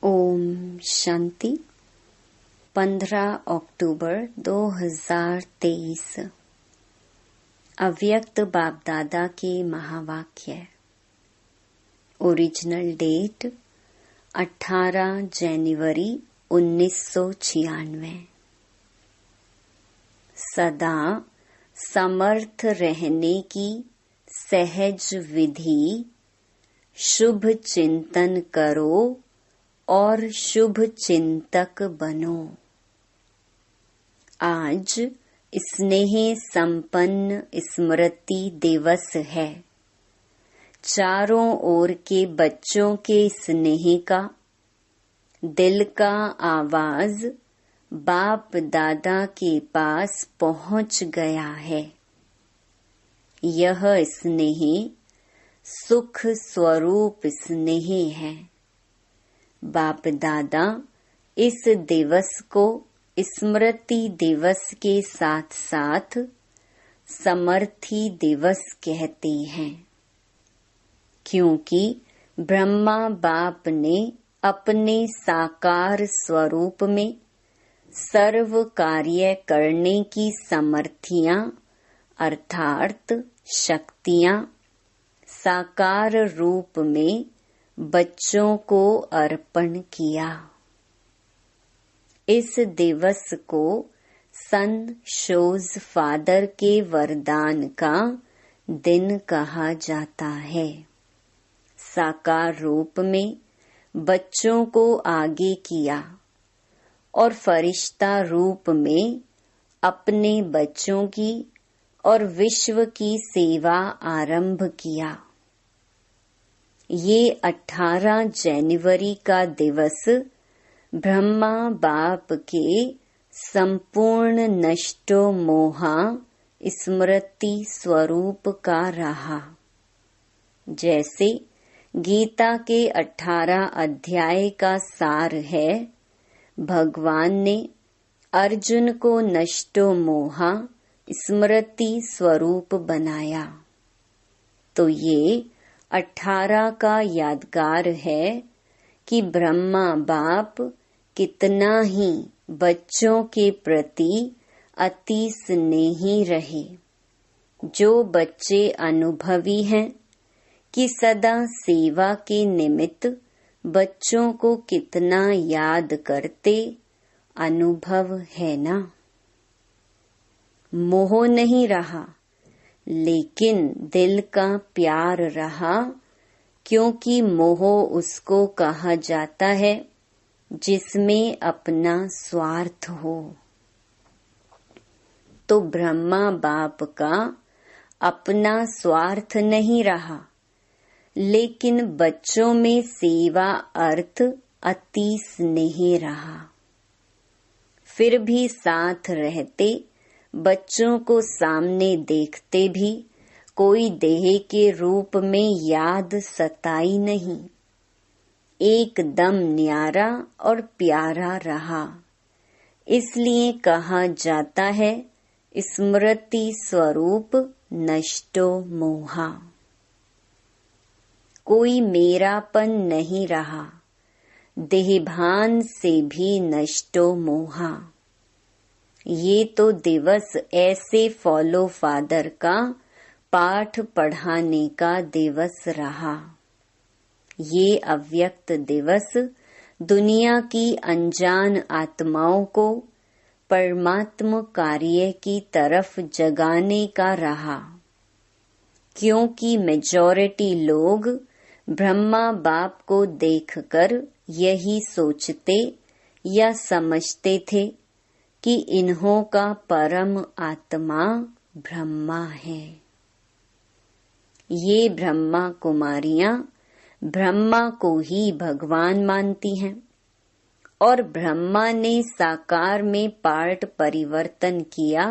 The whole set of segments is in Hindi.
ओम शांति। 15 अक्टूबर 2023। अव्यक्त बाप दादा के महावाक्य। ओरिजिनल डेट 18 जनवरी 1996। सदा समर्थ रहने की सहज विधि। शुभ चिंतन करो और शुभ चिंतक बनो। आज स्नेह संपन्न स्मृति दिवस है। चारों ओर के बच्चों के स्नेह का दिल का आवाज बाप दादा के पास पहुंच गया है। यह स्नेह सुख स्वरूप स्नेह है। बाप दादा इस दिवस को स्मृति दिवस के साथ साथ समर्थी दिवस कहते हैं, क्योंकि ब्रह्मा बाप ने अपने साकार स्वरूप में सर्व कार्य करने की समर्थियां अर्थात शक्तियां साकार रूप में बच्चों को अर्पण किया। इस दिवस को सन शोज फादर के वरदान का दिन कहा जाता है। साकार रूप में बच्चों को आगे किया और फरिश्ता रूप में अपने बच्चों की और विश्व की सेवा आरंभ किया। ये 18 जनवरी का दिवस ब्रह्मा बाप के संपूर्ण नष्टो मोहा स्मृति स्वरूप का रहा। जैसे गीता के 18 अध्याय का सार है, भगवान ने अर्जुन को नष्टो मोहा स्मृति स्वरूप बनाया। तो ये 18 का यादगार है कि ब्रह्मा बाप कितना ही बच्चों के प्रति अति स्नेही रहे। जो बच्चे अनुभवी हैं कि सदा सेवा के निमित्त बच्चों को कितना याद करते, अनुभव है ना। मोह नहीं रहा, लेकिन दिल का प्यार रहा, क्योंकि मोह उसको कहा जाता है जिसमें अपना स्वार्थ हो। तो ब्रह्मा बाप का अपना स्वार्थ नहीं रहा, लेकिन बच्चों में सेवा अर्थ अति स्नेह रहा। फिर भी साथ रहते बच्चों को सामने देखते भी कोई देह के रूप में याद सताई नहीं। एकदम न्यारा और प्यारा रहा। इसलिए कहा जाता है स्मृति स्वरूप नष्टो मोहा। कोई मेरापन नहीं रहा। देहभान से भी नष्टो मोहा। ये तो दिवस ऐसे फॉलो फादर का पाठ पढ़ाने का दिवस रहा। ये अव्यक्त दिवस दुनिया की अनजान आत्माओं को परमात्म कार्य की तरफ जगाने का रहा, क्योंकि मेजॉरिटी लोग ब्रह्मा बाप को देखकर यही सोचते या समझते थे कि इन्हों का परम आत्मा ब्रह्मा है। ये ब्रह्मा कुमारियां ब्रह्मा को ही भगवान मानती हैं और ब्रह्मा ने साकार में पार्ट परिवर्तन किया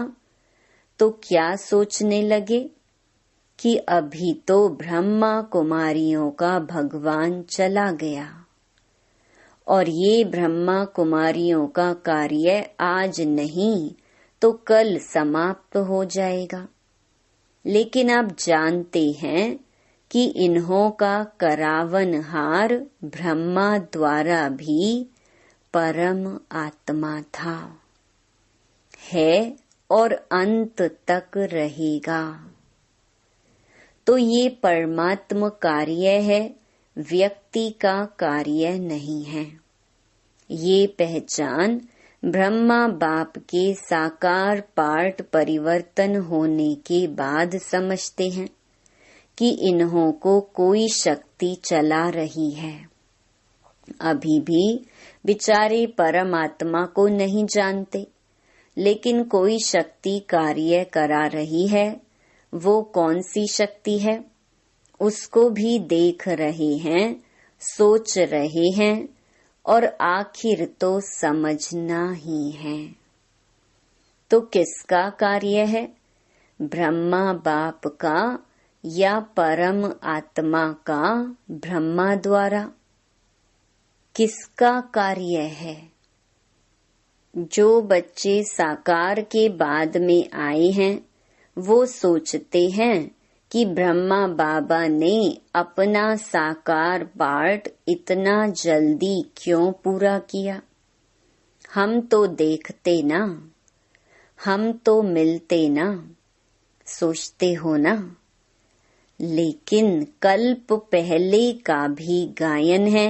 तो क्या सोचने लगे कि अभी तो ब्रह्मा कुमारियों का भगवान चला गया और ये ब्रह्मा कुमारियों का कार्य आज नहीं तो कल समाप्त हो जाएगा। लेकिन आप जानते हैं कि इन्हों का करावनहार ब्रह्मा द्वारा भी परम आत्मा था, है और अंत तक रहेगा। तो ये परमात्म कार्य है, व्यक्ति का कार्य नहीं है। ये पहचान ब्रह्मा बाप के साकार पार्ट परिवर्तन होने के बाद समझते हैं कि इन्हों को कोई शक्ति चला रही है। अभी भी बेचारे परमात्मा को नहीं जानते, लेकिन कोई शक्ति कार्य करा रही है। वो कौन सी शक्ति है, उसको भी देख रहे हैं, सोच रहे हैं और आखिर तो समझना ही है। तो किसका कार्य है, ब्रह्मा बाप का या परम आत्मा का ब्रह्मा द्वारा? किसका कार्य है? जो बच्चे साकार के बाद में आए हैं वो सोचते हैं कि ब्रह्मा बाबा ने अपना साकार पार्ट इतना जल्दी क्यों पूरा किया। हम तो देखते ना, हम तो मिलते ना, सोचते हो ना। लेकिन कल्प पहले का भी गायन है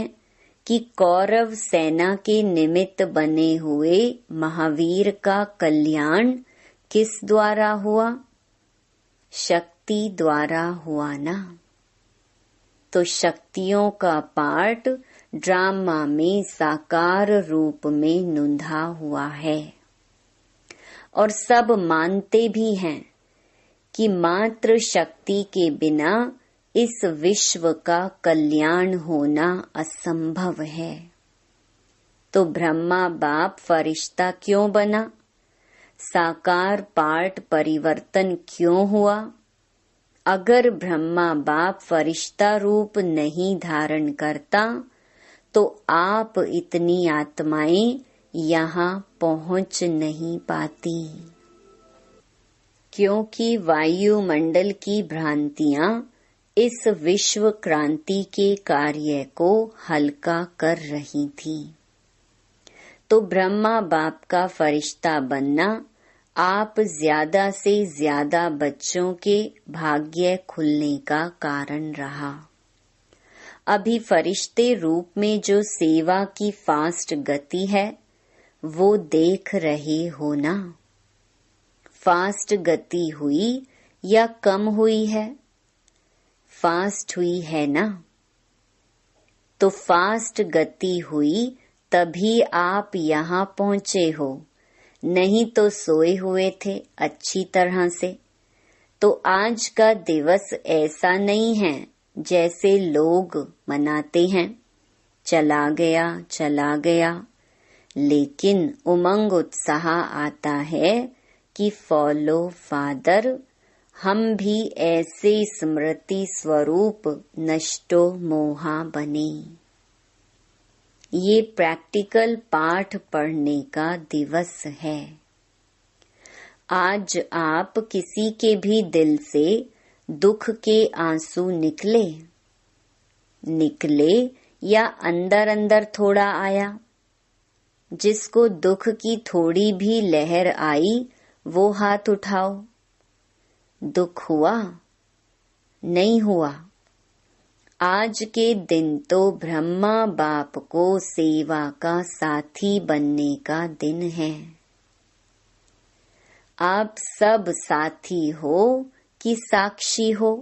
कि कौरव सेना के निमित्त बने हुए महावीर का कल्याण किस द्वारा हुआ? शक्ति द्वारा हुआ ना। तो शक्तियों का पार्ट ड्रामा में साकार रूप में नुंधा हुआ है और सब मानते भी हैं कि मात्र शक्ति के बिना इस विश्व का कल्याण होना असंभव है। तो ब्रह्मा बाप फरिश्ता क्यों बना? साकार पार्ट परिवर्तन क्यों हुआ? अगर ब्रह्मा बाप फरिश्ता रूप नहीं धारण करता तो आप इतनी आत्माएं यहाँ पहुँच नहीं पाती, क्योंकि वायुमंडल की भ्रांतियां इस विश्व क्रांति के कार्य को हल्का कर रही थी। तो ब्रह्मा बाप का फरिश्ता बनना आप ज्यादा से ज्यादा बच्चों के भाग्य खुलने का कारण रहा। अभी फरिश्ते रूप में जो सेवा की फास्ट गति है वो देख रहे हो ना। फास्ट गति हुई या कम हुई है? फास्ट हुई है ना। तो फास्ट गति हुई तभी आप यहाँ पहुँचे हो, नहीं तो सोए हुए थे अच्छी तरह से। तो आज का दिवस ऐसा नहीं है जैसे लोग मनाते हैं, चला गया चला गया, लेकिन उमंग उत्साह आता है कि फॉलो फादर, हम भी ऐसे स्मृति स्वरूप नष्टो मोहा बने। ये प्रैक्टिकल पाठ पढ़ने का दिवस है। आज आप किसी के भी दिल से दुख के आंसू निकले या अंदर अंदर थोड़ा आया? जिसको दुख की थोड़ी भी लहर आई वो हाथ उठाओ। दुख हुआ? नहीं हुआ। आज के दिन तो ब्रह्मा बाप को सेवा का साथी बनने का दिन है। आप सब साथी हो कि साक्षी हो?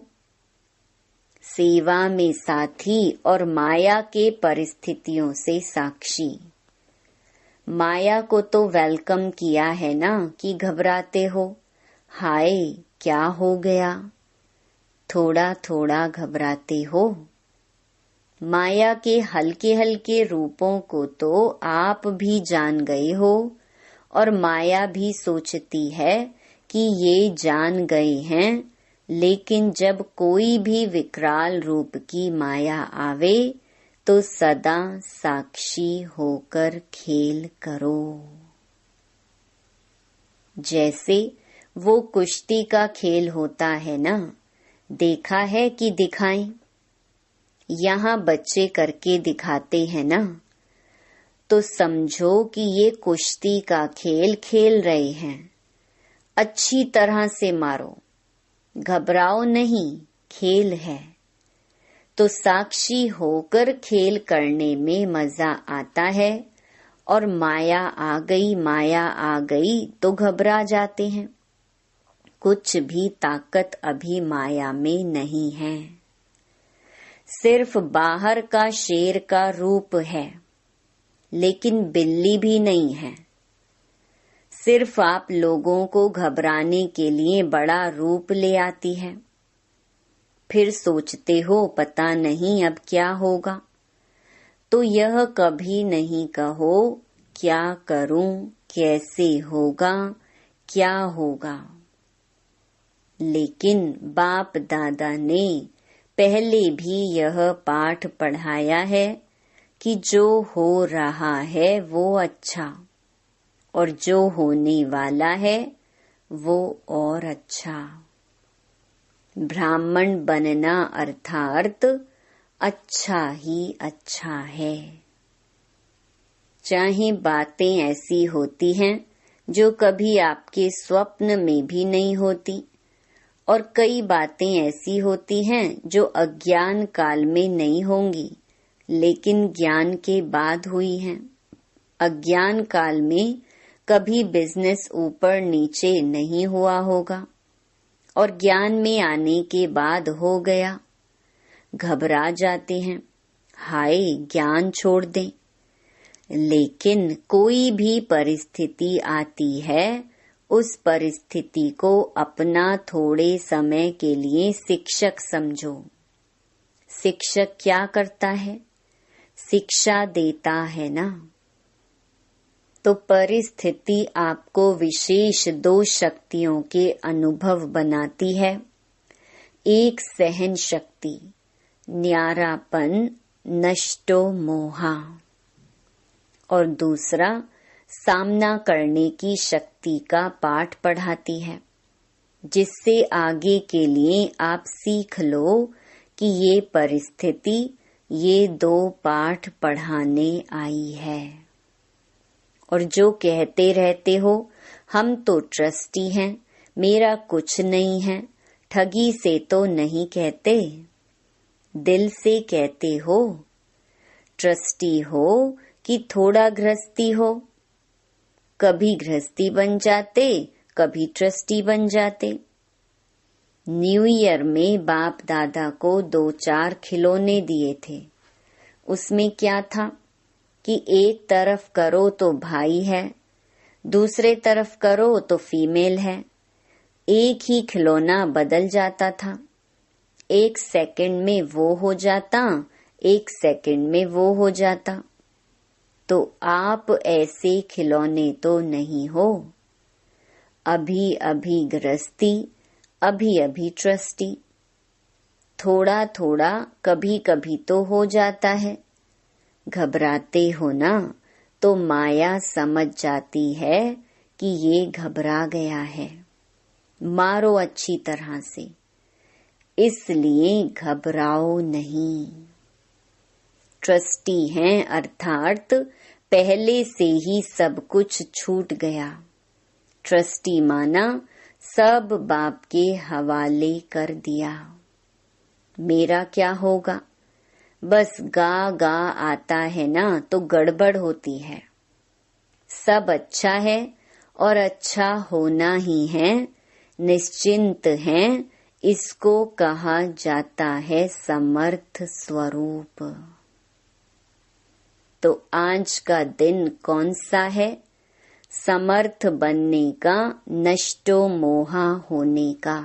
सेवा में साथी और माया के परिस्थितियों से साक्षी। माया को तो वेलकम किया है ना कि घबराते हो, हाय क्या हो गया, थोड़ा थोड़ा घबराते हो। माया के हल्के हल्के रूपों को तो आप भी जान गए हो और माया भी सोचती है कि ये जान गए हैं, लेकिन जब कोई भी विकराल रूप की माया आवे तो सदा साक्षी होकर खेल करो। जैसे वो कुश्ती का खेल होता है ना, देखा है कि दिखाएं? यहाँ बच्चे करके दिखाते हैं ना, तो समझो कि ये कुश्ती का खेल खेल रहे हैं। अच्छी तरह से मारो, घबराओ नहीं, खेल है। तो साक्षी होकर खेल करने में मजा आता है, और माया आ गई तो घबरा जाते हैं। कुछ भी ताकत अभी माया में नहीं है, सिर्फ बाहर का शेर का रूप है, लेकिन बिल्ली भी नहीं है। सिर्फ आप लोगों को घबराने के लिए बड़ा रूप ले आती है। फिर सोचते हो पता नहीं अब क्या होगा, तो यह कभी नहीं कहो क्या करूं, कैसे होगा, क्या होगा। लेकिन बाप दादा ने पहले भी यह पाठ पढ़ाया है कि जो हो रहा है वो अच्छा, और जो होने वाला है वो और अच्छा। ब्राह्मण बनना अर्थात अच्छा ही अच्छा है। चाहे बातें ऐसी होती हैं जो कभी आपके स्वप्न में भी नहीं होती, और कई बातें ऐसी होती हैं जो अज्ञान काल में नहीं होंगी, लेकिन ज्ञान के बाद हुई हैं। अज्ञान काल में कभी बिजनेस ऊपर नीचे नहीं हुआ होगा, और ज्ञान में आने के बाद हो गया। घबरा जाते हैं, हाय ज्ञान छोड़ दें। लेकिन कोई भी परिस्थिति आती है, उस परिस्थिति को अपना थोड़े समय के लिए शिक्षक समझो। शिक्षक क्या करता है? शिक्षा देता है ना। तो परिस्थिति आपको विशेष दो शक्तियों के अनुभव बनाती है। एक सहन शक्ति, न्यारापन, नष्टो मोहा, और दूसरा सामना करने की शक्ति का पाठ पढ़ाती है, जिससे आगे के लिए आप सीख लो कि ये परिस्थिति ये दो पाठ पढ़ाने आई है। और जो कहते रहते हो हम तो ट्रस्टी हैं, मेरा कुछ नहीं है, ठगी से तो नहीं कहते, दिल से कहते हो। ट्रस्टी हो कि थोड़ा गृहस्थी हो? कभी गृहस्थी बन जाते, कभी ट्रस्टी बन जाते। न्यू ईयर में बाप दादा को 2-4 खिलौने दिए थे। उसमें क्या था कि एक तरफ करो तो भाई है, दूसरे तरफ करो तो फीमेल है। एक ही खिलौना बदल जाता था, 1 सेकंड में वो हो जाता, 1 सेकंड में वो हो जाता। तो आप ऐसे खिलौने तो नहीं हो। अभी अभी गृहस्थी, अभी अभी ट्रस्टी। थोड़ा थोड़ा कभी कभी तो हो जाता है। घबराते हो ना, तो माया समझ जाती है कि ये घबरा गया है, मारो अच्छी तरह से, इसलिए घबराओ नहीं। ट्रस्टी हैं अर्थात पहले से ही सब कुछ छूट गया। ट्रस्टी माना सब बाप के हवाले कर दिया। मेरा क्या होगा? बस गा गा आता है ना तो गड़बड़ होती है। सब अच्छा है और अच्छा होना ही है, निश्चिंत हैं, इसको कहा जाता है समर्थ स्वरूप। तो आज का दिन कौन सा है? समर्थ बनने का, नष्टो मोहा होने का।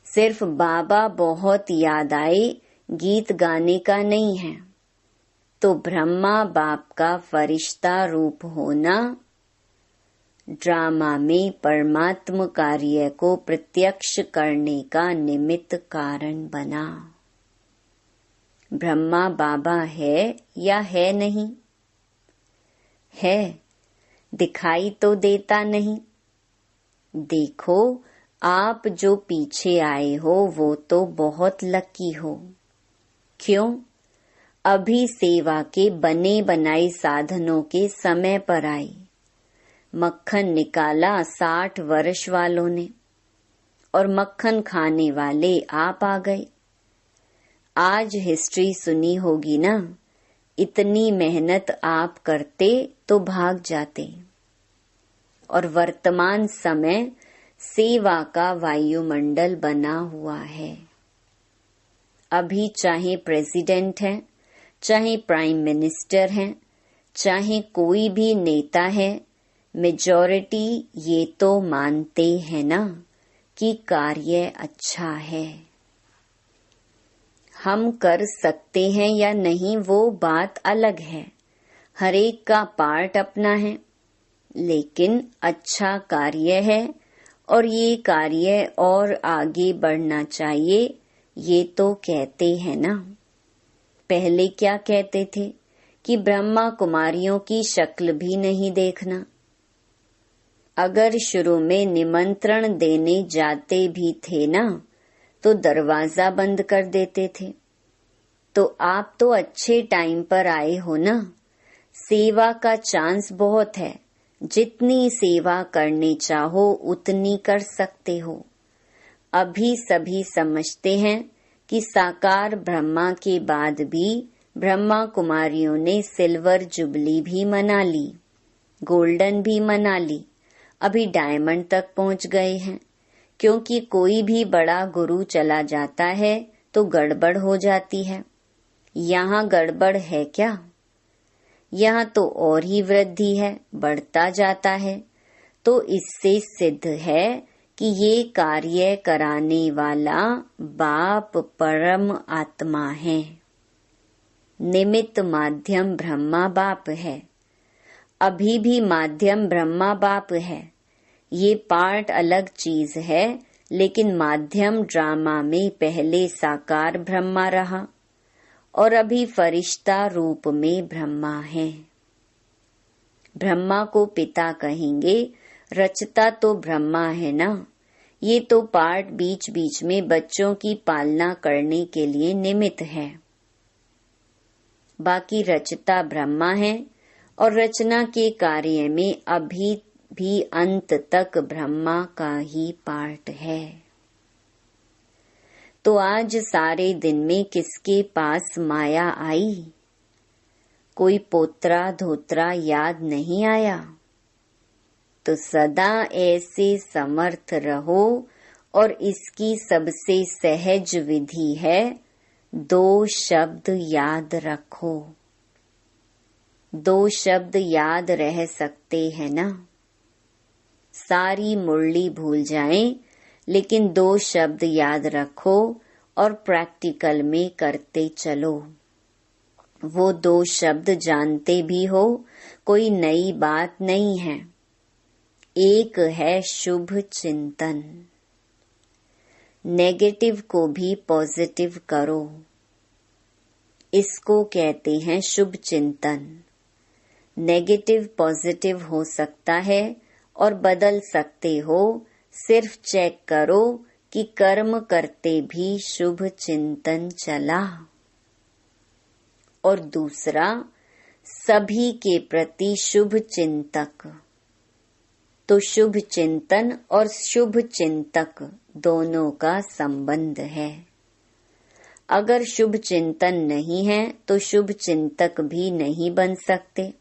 सिर्फ बाबा बहुत याद आए गीत गाने का नहीं है। तो ब्रह्मा बाप का फरिश्ता रूप होना ड्रामा में परमात्म कार्य को प्रत्यक्ष करने का निमित्त कारण बना। ब्रह्मा बाबा है या है नहीं? है, दिखाई तो देता नहीं। देखो आप जो पीछे आए हो वो तो बहुत लकी हो। क्यों? अभी सेवा के बने बनाए साधनों के समय पर आई। मक्खन निकाला 60 वर्ष वालों ने और मक्खन खाने वाले आप आ गए। आज हिस्ट्री सुनी होगी ना, इतनी मेहनत आप करते तो भाग जाते। और वर्तमान समय सेवा का वायुमंडल बना हुआ है। अभी चाहे प्रेसिडेंट है, चाहे प्राइम मिनिस्टर है, चाहे कोई भी नेता है, मेजॉरिटी ये तो मानते हैं ना कि कार्य अच्छा है। हम कर सकते हैं या नहीं वो बात अलग है, हर एक का पार्ट अपना है, लेकिन अच्छा कार्य है और ये कार्य और आगे बढ़ना चाहिए, ये तो कहते हैं ना। पहले क्या कहते थे कि ब्रह्मा कुमारियों की शक्ल भी नहीं देखना। अगर शुरू में निमंत्रण देने जाते भी थे ना तो दरवाजा बंद कर देते थे। तो आप तो अच्छे टाइम पर आए हो ना। सेवा का चांस बहुत है, जितनी सेवा करनी चाहो उतनी कर सकते हो। अभी सभी समझते हैं कि साकार ब्रह्मा के बाद भी ब्रह्मा कुमारियों ने सिल्वर जुबली भी मना ली, गोल्डन भी मना ली, अभी डायमंड तक पहुंच गए हैं। क्योंकि कोई भी बड़ा गुरु चला जाता है तो गड़बड़ हो जाती है। यहाँ गड़बड़ है क्या? यहाँ तो और ही वृद्धि है, बढ़ता जाता है। तो इससे सिद्ध है कि ये कार्य कराने वाला बाप परम आत्मा है। निमित्त माध्यम ब्रह्मा बाप है। अभी भी माध्यम ब्रह्मा बाप है। ये पार्ट अलग चीज है, लेकिन माध्यम ड्रामा में पहले साकार ब्रह्मा रहा और अभी फरिश्ता रूप में ब्रह्मा है। ब्रह्मा को पिता कहेंगे, रचता तो ब्रह्मा है ना। ये तो पार्ट बीच बीच में बच्चों की पालना करने के लिए निमित्त है। बाकी रचता ब्रह्मा है और रचना के कार्य में अभी भी अंत तक ब्रह्मा का ही पार्ट है। तो आज सारे दिन में किसके पास माया आई? कोई पोत्रा धोत्रा याद नहीं आया? तो सदा ऐसे समर्थ रहो। और इसकी सबसे सहज विधि है, 2 शब्द याद रखो। 2 शब्द याद रह सकते हैं ना। सारी मुरली भूल जाएं, लेकिन 2 शब्द याद रखो और प्रैक्टिकल में करते चलो। वो 2 शब्द जानते भी हो, कोई नई बात नहीं है। एक है शुभ चिंतन। नेगेटिव को भी पॉजिटिव करो, इसको कहते हैं शुभ चिंतन। नेगेटिव पॉजिटिव हो सकता है और बदल सकते हो। सिर्फ चेक करो कि कर्म करते भी शुभ चिंतन चला। और दूसरा, सभी के प्रति शुभ चिंतक। तो शुभ चिंतन और शुभ चिंतक दोनों का संबंध है। अगर शुभ चिंतन नहीं है तो शुभ चिंतक भी नहीं बन सकते।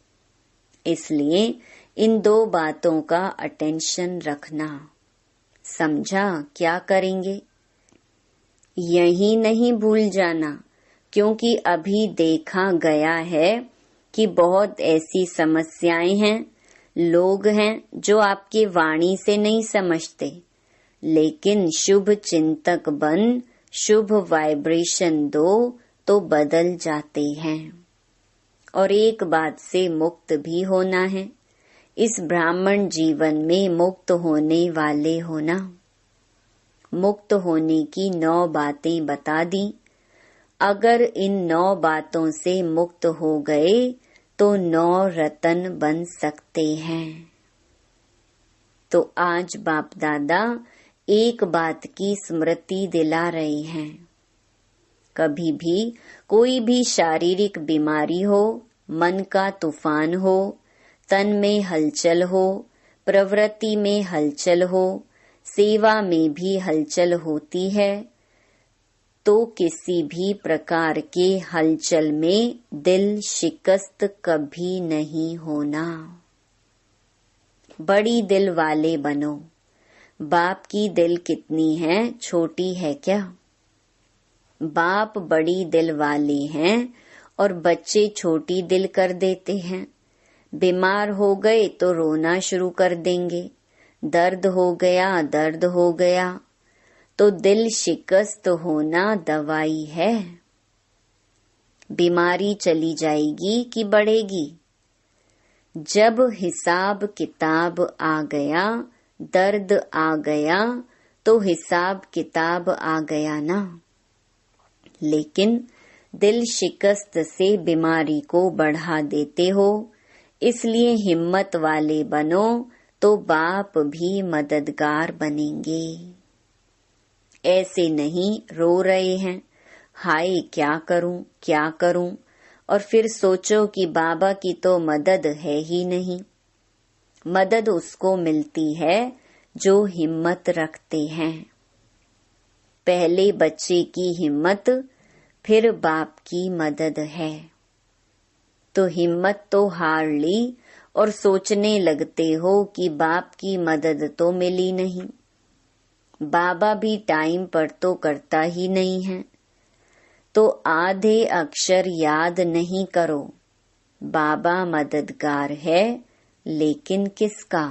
इसलिए इन 2 बातों का अटेंशन रखना। समझा क्या करेंगे? यही नहीं भूल जाना, क्योंकि अभी देखा गया है कि बहुत ऐसी समस्याएं हैं, लोग हैं जो आपकी वाणी से नहीं समझते, लेकिन शुभ चिंतक बन शुभ वाइब्रेशन दो तो बदल जाते हैं। और एक बात से मुक्त भी होना है। इस ब्राह्मण जीवन में मुक्त होने वाले होना। मुक्त होने की 9 बातें बता दी। अगर इन 9 बातों से मुक्त हो गए तो 9 रतन बन सकते हैं। तो आज बाप दादा एक बात की स्मृति दिला रहे हैं। कभी भी कोई भी शारीरिक बीमारी हो, मन का तूफान हो, तन में हलचल हो, प्रवृत्ति में हलचल हो, सेवा में भी हलचल होती है, तो किसी भी प्रकार के हलचल में दिल शिकस्त कभी नहीं होना। बड़ी दिल वाले बनो। बाप की दिल कितनी है, छोटी है क्या? बाप बड़ी दिल वाले हैं और बच्चे छोटी दिल कर देते हैं। बीमार हो गए तो रोना शुरू कर देंगे। दर्द हो गया तो दिल शिकस्त होना दवाई है। बीमारी चली जाएगी कि बढ़ेगी? जब हिसाब किताब आ गया, दर्द आ गया, तो हिसाब किताब आ गया ना। लेकिन दिल शिकस्त से बीमारी को बढ़ा देते हो, इसलिए हिम्मत वाले बनो तो बाप भी मददगार बनेंगे। ऐसे नहीं रो रहे हैं, हाय क्या करूं, और फिर सोचो कि बाबा की तो मदद है ही नहीं। मदद उसको मिलती है जो हिम्मत रखते हैं। पहले बच्चे की हिम्मत, फिर बाप की मदद है। तो हिम्मत तो हार ली और सोचने लगते हो कि बाप की मदद तो मिली नहीं। बाबा भी टाइम पर तो करता ही नहीं है। तो आधे अक्षर याद नहीं करो। बाबा मददगार है, लेकिन किसका?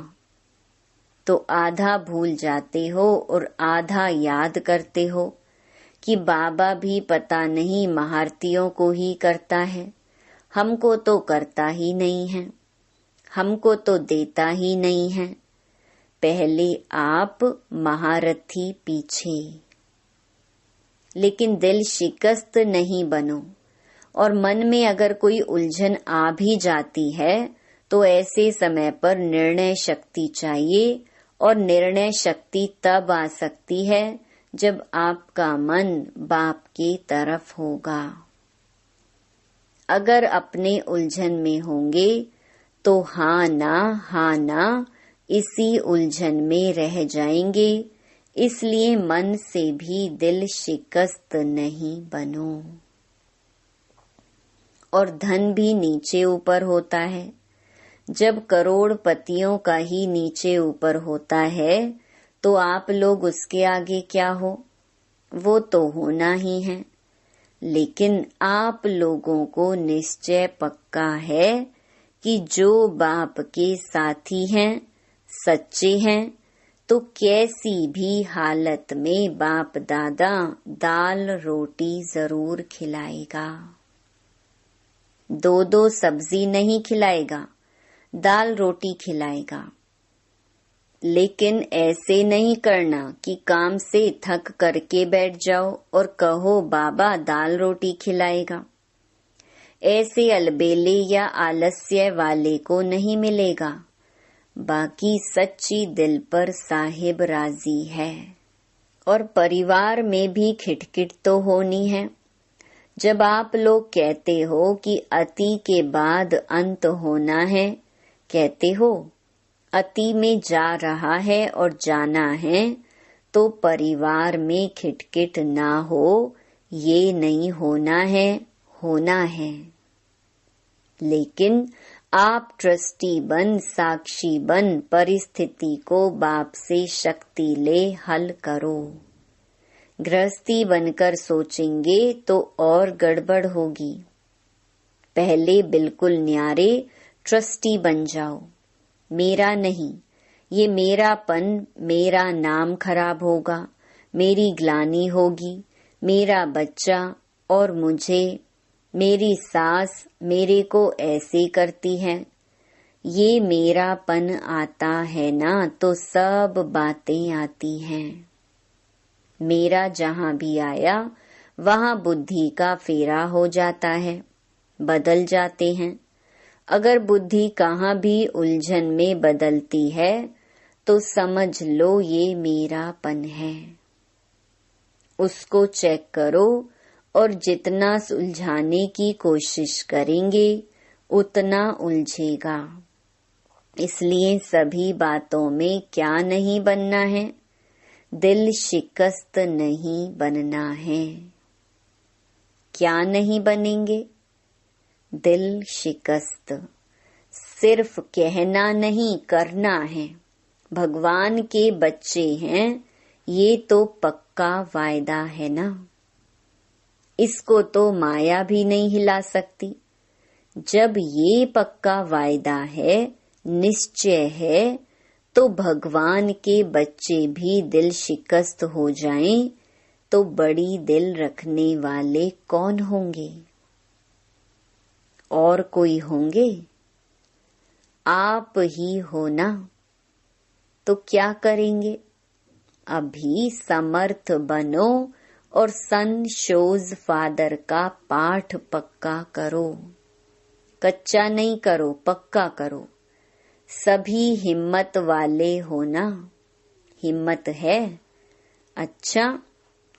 तो आधा भूल जाते हो और आधा याद करते हो कि बाबा भी पता नहीं महारतियों को ही करता है, हमको तो करता ही नहीं है, हमको तो देता ही नहीं है। पहले आप महारथी पीछे। लेकिन दिल शिकस्त नहीं बनो। और मन में अगर कोई उलझन आ भी जाती है तो ऐसे समय पर निर्णय शक्ति चाहिए, और निर्णय शक्ति तब आ सकती है जब आपका मन बाप की तरफ होगा। अगर अपने उलझन में होंगे तो हाँ ना इसी उलझन में रह जाएंगे। इसलिए मन से भी दिल शिकस्त नहीं बनो। और धन भी नीचे ऊपर होता है। जब करोड़पतियों का ही नीचे ऊपर होता है तो आप लोग उसके आगे क्या हो? वो तो होना ही है। लेकिन आप लोगों को निश्चय पक्का है कि जो बाप के साथी हैं, सच्चे हैं, तो कैसी भी हालत में बाप दादा दाल रोटी जरूर खिलाएगा। दो सब्जी नहीं खिलाएगा, दाल रोटी खिलाएगा। लेकिन ऐसे नहीं करना कि काम से थक करके बैठ जाओ और कहो बाबा दाल रोटी खिलाएगा। ऐसे अलबेले या आलस्य वाले को नहीं मिलेगा। बाकी सच्ची दिल पर साहिब राजी है। और परिवार में भी खिटखिट तो होनी है। जब आप लोग कहते हो कि अति के बाद अंत होना है, कहते हो अति में जा रहा है और जाना है, तो परिवार में खिटखिट ना हो, ये नहीं होना है, होना है। लेकिन आप ट्रस्टी बन, साक्षी बन, परिस्थिति को बाप से शक्ति ले हल करो। गृहस्थी बनकर सोचेंगे तो और गड़बड़ होगी। पहले बिल्कुल न्यारे ट्रस्टी बन जाओ। मेरा नहीं, ये मेरापन, मेरा नाम खराब होगा, मेरी ग्लानि होगी, मेरा बच्चा और मुझे, मेरी सास मेरे को ऐसे करती है। ये मेरापन आता है ना तो सब बातें आती हैं। मेरा जहाँ भी आया वहाँ बुद्धि का फेरा हो जाता है, बदल जाते हैं। अगर बुद्धि कहाँ भी उलझन में बदलती है तो समझ लो ये मेरापन है। उसको चेक करो और जितना सुलझाने की कोशिश करेंगे उतना उलझेगा। इसलिए सभी बातों में क्या नहीं बनना है? दिल शिकस्त नहीं बनना है। क्या नहीं बनेंगे? दिल शिकस्त। सिर्फ कहना नहीं, करना है। भगवान के बच्चे हैं, ये तो पक्का वायदा है ना। इसको तो माया भी नहीं हिला सकती। जब ये पक्का वायदा है, निश्चय है, तो भगवान के बच्चे भी दिल शिकस्त हो जाएं तो बड़ी दिल रखने वाले कौन होंगे? और कोई होंगे? आप ही हो ना। तो क्या करेंगे? अभी समर्थ बनो और सन शोज फादर का पाठ पक्का करो। कच्चा नहीं करो, पक्का करो। सभी हिम्मत वाले हो ना। हिम्मत है? अच्छा,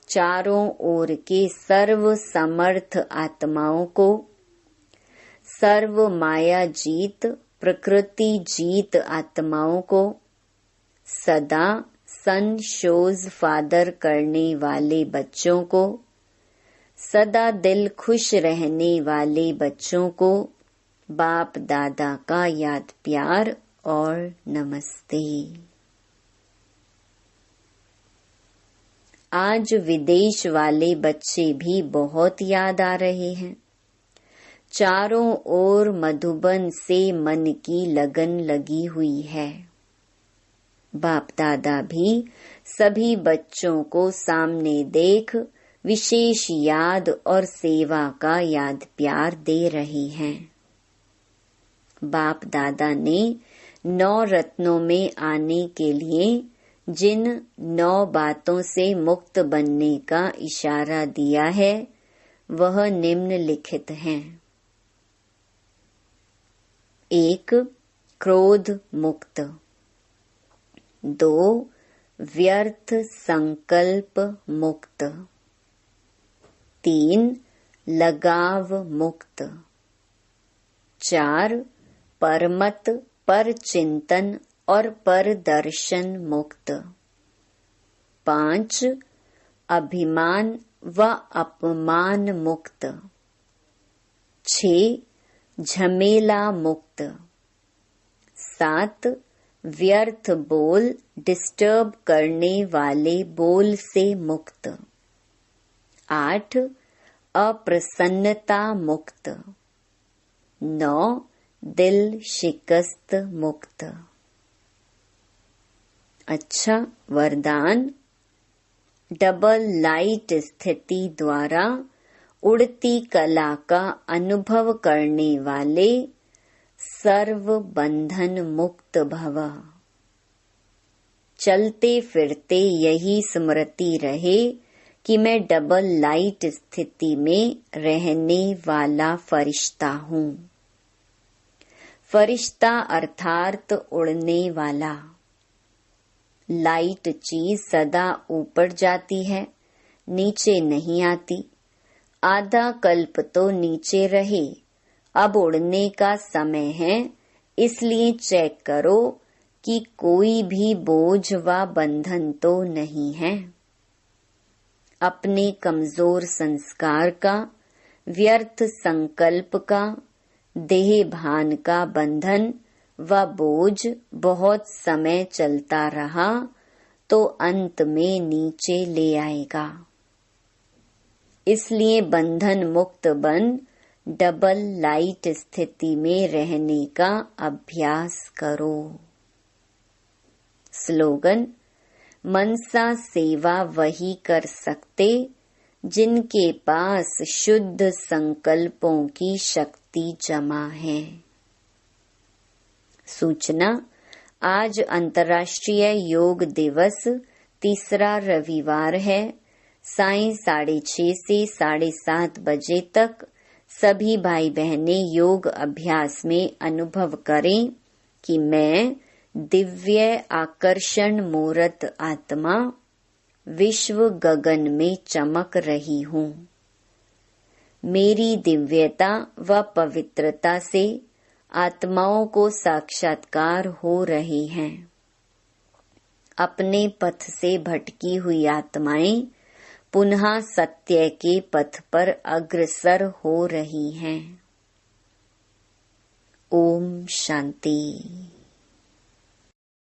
चारों ओर के सर्व समर्थ आत्माओं को, सर्व माया जीत प्रकृति जीत आत्माओं को, सदा सन शोज फादर करने वाले बच्चों को, सदा दिल खुश रहने वाले बच्चों को बाप दादा का याद प्यार और नमस्ते। आज विदेश वाले बच्चे भी बहुत याद आ रहे हैं। चारों ओर मधुबन से मन की लगन लगी हुई है। बाप दादा भी सभी बच्चों को सामने देख विशेष याद और सेवा का याद प्यार दे रहे हैं। बाप दादा ने 9 रत्नों में आने के लिए जिन 9 बातों से मुक्त बनने का इशारा दिया है वह निम्नलिखित हैं। 1. क्रोध मुक्त। 2. व्यर्थ संकल्प मुक्त। 3. लगाव मुक्त। 4. परमत पर चिंतन और पर दर्शन मुक्त। 5. अभिमान व अपमान मुक्त। 6. झमेला मुक्त। 7. व्यर्थ बोल डिस्टर्ब करने वाले बोल से मुक्त। 8. अप्रसन्नता मुक्त। 9. दिल शिकस्त मुक्त। अच्छा, वरदान। डबल लाइट स्थिति द्वारा उड़ती कला का अनुभव करने वाले सर्व बंधन मुक्त भव। चलते फिरते यही स्मृति रहे कि मैं डबल लाइट स्थिति में रहने वाला फरिश्ता हूँ। फरिश्ता अर्थात उड़ने वाला। लाइट चीज सदा ऊपर जाती है, नीचे नहीं आती। आधा कल्प तो नीचे रहे, अब उड़ने का समय है, इसलिए चेक करो कि कोई भी बोझ व बंधन तो नहीं है। अपने कमजोर संस्कार का, व्यर्थ संकल्प का, देह भान का बंधन व बोझ बहुत समय चलता रहा तो अंत में नीचे ले आएगा। इसलिए बंधन मुक्त बन डबल लाइट स्थिति में रहने का अभ्यास करो। स्लोगन। मनसा सेवा वही कर सकते जिनके पास शुद्ध संकल्पों की शक्ति जमा है। सूचना। आज अंतर्राष्ट्रीय योग दिवस, तीसरा रविवार है। सायं 6:30 से 7:30 बजे तक सभी भाई बहनें योग अभ्यास में अनुभव करें कि मैं दिव्य आकर्षण मूर्त आत्मा विश्व गगन में चमक रही हूँ। मेरी दिव्यता व पवित्रता से आत्माओं को साक्षात्कार हो रहे हैं। अपने पथ से भटकी हुई आत्माएं पुनः सत्य के पथ पर अग्रसर हो रही हैं। ओम शांति।